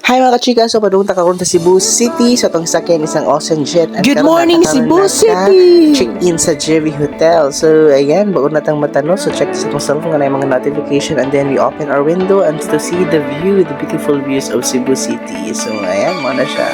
Hi mga kachika, so padung karon ta Cebu City so tong sakyan isang Ocean Jet. Good morning, Cebu City! Check-in sa Jerry Hotel. So ayan, bago natang matano, so check sa itong cellphone na yung mga notification and then we open our window and to see the view, the beautiful views of Cebu City. So ayan, mo na siya.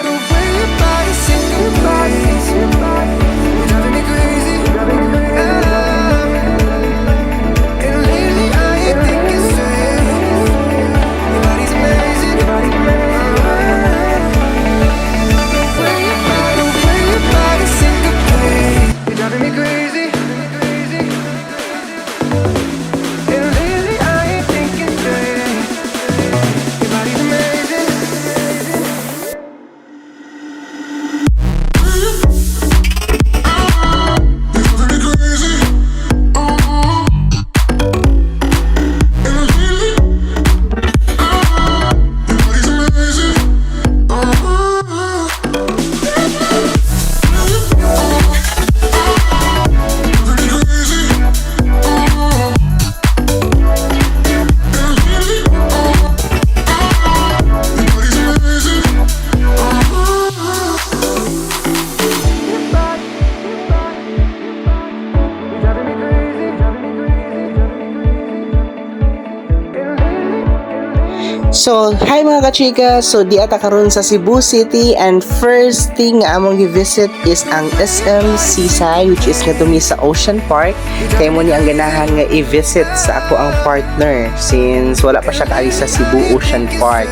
So, hi mga kachika! So, di ata karon sa Cebu City and first thing nga among i-visit is ang SM Seaside which is nga dumi sa Ocean Park. Kaya mo ni ang ganahan nga i-visit sa ako ang partner since wala pa siya kaalis sa Cebu Ocean Park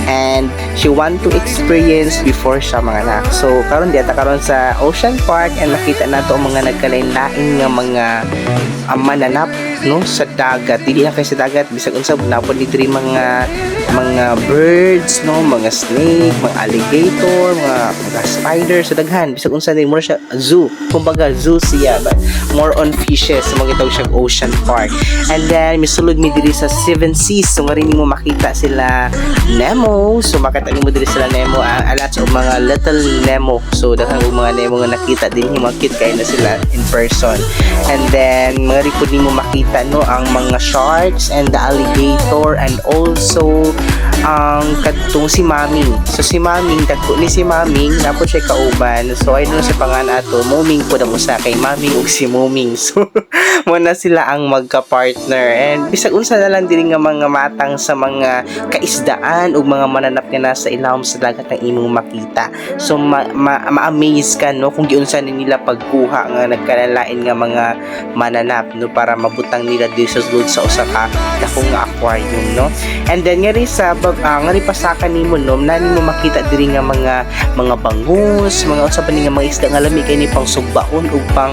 and she want to experience before siya mga anak. So, karon di ata karon sa Ocean Park and nakita nato ang mga nagkalain-lain nga mga mananap no sa dagat, dili lang kay sa dagat bisag unsa napon dito mga birds no, mga snake, mga alligator, mga spider sa daghan bisag unsa din mo siya zoo, kumbaga zoo siya but more on fishes so magitaw siya Ocean Park. And then misulod mi diri sa Seven Seas so maring mo makita sila Nemo, so makita mo diri sila Nemo alats og mga little Nemo, so daghan og mga Nemo nga nakita din mga cute kay na sila in person. And then mga ripod nimo makita no ang mga sharks and the alligator and also ang kadtong si Maming. So si Maming, dagko ni si Maming napod siya kauban. So ay no sa pangan ato Moming po damo sa kay Maming ug si Moming. So mo na sila ang magka-partner and bisag unsa na lang diri nga mga matang sa mga kaisdaan ug mga mananap nga nasa ilawom sa dagat ang imong makita. So ma-amaze ka no kung giunsa ni nila pagkuha nga nagkalalain nga mga mananap no para mabutang nila diri sa sulod sa usa ka dakong nga aquarium no. And then nga rin sa nga rin pasakan nimo no nani mo makita diri nga mga bangus, mga usa pa ni nga mga isda nga lami kay ni pang sugbaon ug pang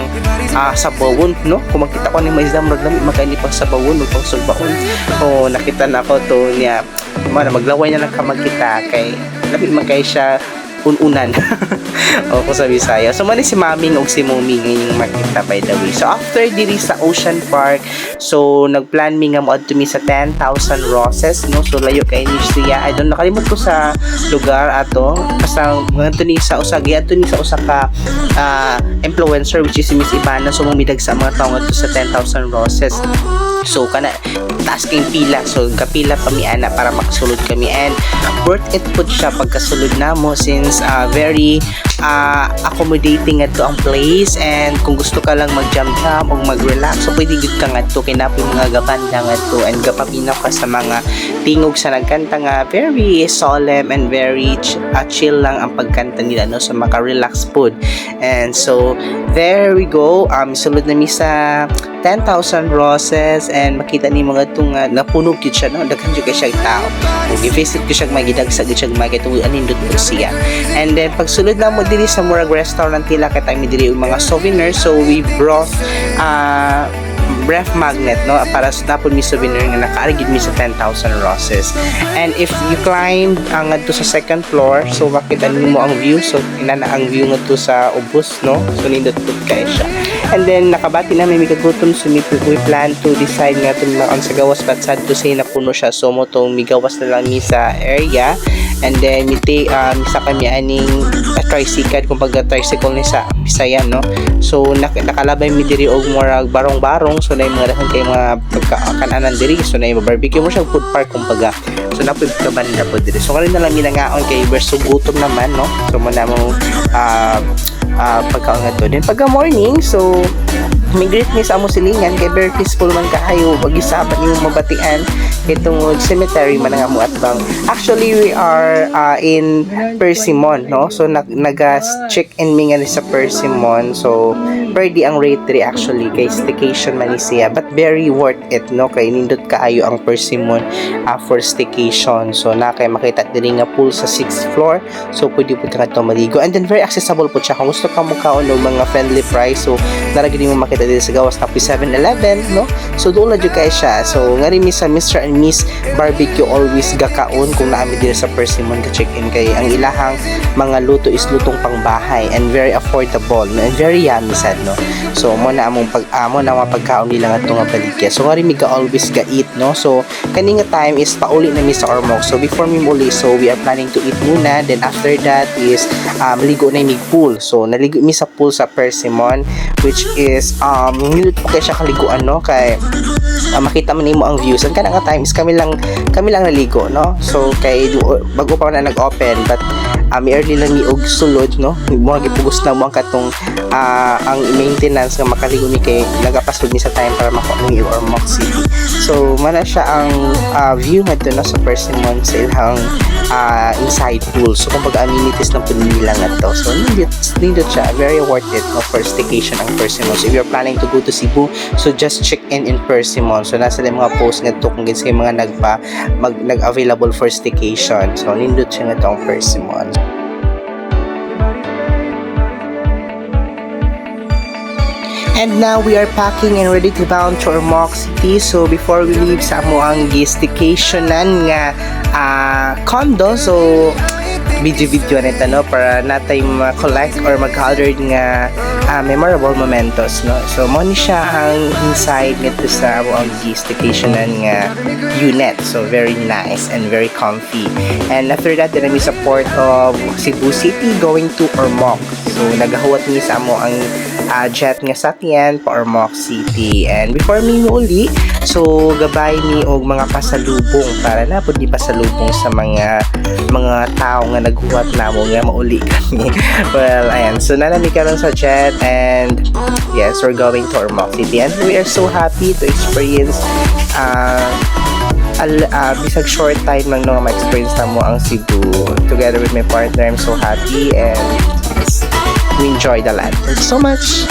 sabawon no. Kung makita ko ni mga isda murag lami makay ni pang sabawon ug pang sugbaon. Oh nakita na ko to niya maglaway na lang ka magkita kay labi man kay siya ununan. O kung sa Bisaya. So man si Maming ug si Moming ngayong makita by the way. So after diri sa Ocean Park, so nagplan mi nga moadto mi sa 10,000 Roses no. So layo kay ni siya. I don't nakalimot ko sa lugar ato. Basta ngadto ni sa usagi ato ni sa usa ka influencer which is si Miss Ivana. So mumidag sa mga tawo ngadto sa 10,000 Roses. So kana tasking pila, so kapila pa mi ana para makasulod kami and worth it pud siya pagkasulod namo since very accommodating adto ang place and kung gusto ka lang mag-jam o mag-relax so pwede gid ka ngadto kay napoy mga gabanda ngadto and gapapinaw ka sa mga tingog sa nagkanta nga very solemn and very chill lang ang pagkanta nila no so maka-relax pud. And so there we go, sulod na mi sa 10,000 Roses and makita ni mga itong napunog yun siya no? Daghan yun siya tao kung i-visit ko siya magidagsag siya makita kung anindot po siya. And then pagsulod na mo diri sa murag restaurant nila kaya mi diri yung mga souvenirs so we brought breath magnet no para sa napon mi souvenir nga nakaarigid mi sa 10,000 Roses. And if you climb ngadto sa second floor so makita nimo ang view so inana ang view ngadto sa ubos no so nindot pud kay siya. And then nakabati na may migagutom so we plan to decide nga itong on sa gawas but sad to say na puno siya so mo itong migawas na lang mi sa area and then misa kami aning tricycle, kumbaga tricycle ni sa Bisayan, no. So nakalabay mi diri og murag barong-barong, so na mga daghang kay mga pagkaakanan diri, so na barbecue mo siya, food park kumbaga. So napud ka banda po diri, so karon na lang minangaon kay verso gutom naman, no. So mo na mo pagkaon to din pagka morning. So may greet mi sa amo silingan kay very peaceful man kaayo, pag-isapan yung mabatian itong cemetery man nga mo at bang. Actually we are in Persimmon, no. So check in mi nga ni sa Persimmon, so pwede ang rate 3 actually kay staycation man ni siya, but very worth it, no, kay nindot kaayo ang Persimmon for staycation. So na kay makita diri nga pool sa 6th floor, so pwede po ka to maligo, and then very accessible po siya kung gusto ka mo kaon og mga friendly price. So naragid mo makita dito sa gawas na 7-Eleven, no. So doon na jud kay siya. So nga rin mi sa Mr. and Miss Barbecue always gakaon kung naami dito sa Persimmon ka check in, kay ang ilahang mga luto is lutong pangbahay and very affordable, no? And very yummy sad, no. So mo na among pagkaon nila nga nga baligya. So nga rin mi ka always ga eat, no. So kani nga time is pauli na mi sa Ormoc. So before mi muli, so we are planning to eat muna, then after that is maligo na mi pool. So naligo mi sa pool sa Persimmon, which is nilut po kay siya kaliguan, no, kay makita man nimo ang views. And kana nga time is kami lang naligo, no. So kay bago pa na nag-open, but may early lang mi og sulod, no. Mo gipugos na mo ang katong ang maintenance nga makaligo mi kay nagapasod mi sa time para makuha mi Ormoc City. So mana siya ang view ngadto na sa Persimmon sa ilang inside pool. So kumbaga amenities lang po nila ngadto. So nindot siya, very worth it, no, for staycation ang Persimmon. So if you're planning to go to Cebu, so just check in Persimmon. So nasa lang mga post ngadto kung gins kay mga nag-available for staycation. So nindot siya ngadto ang Persimmon. And now we are packing and ready to bound to Ormoc City. So before we leave sa amo ang staycationan nga condo, so video nito, no, para natay ma-collect or mag-gathered nga memorable mementos, no. So mo ni siya ang inside nito sa amo ang staycationan nga unit. So very nice and very comfy. And after that, then mi support of Cebu City going to Ormoc. So nagahuwat ni sa amo ang jet nga sakyan pa Ormoc City. And before mi uli, so gabay mi og mga pasalubong para na pud di pasalubong sa mga tao nga naghuwat namo nga mauli kami. Well, ayan, so nanami karon sa jet, and yes, we're going to Ormoc City, and we are so happy to experience bisag short time lang, no, ma-experience na mo ang Cebu together with my partner. I'm so happy, and we enjoy the land. Thank you so much.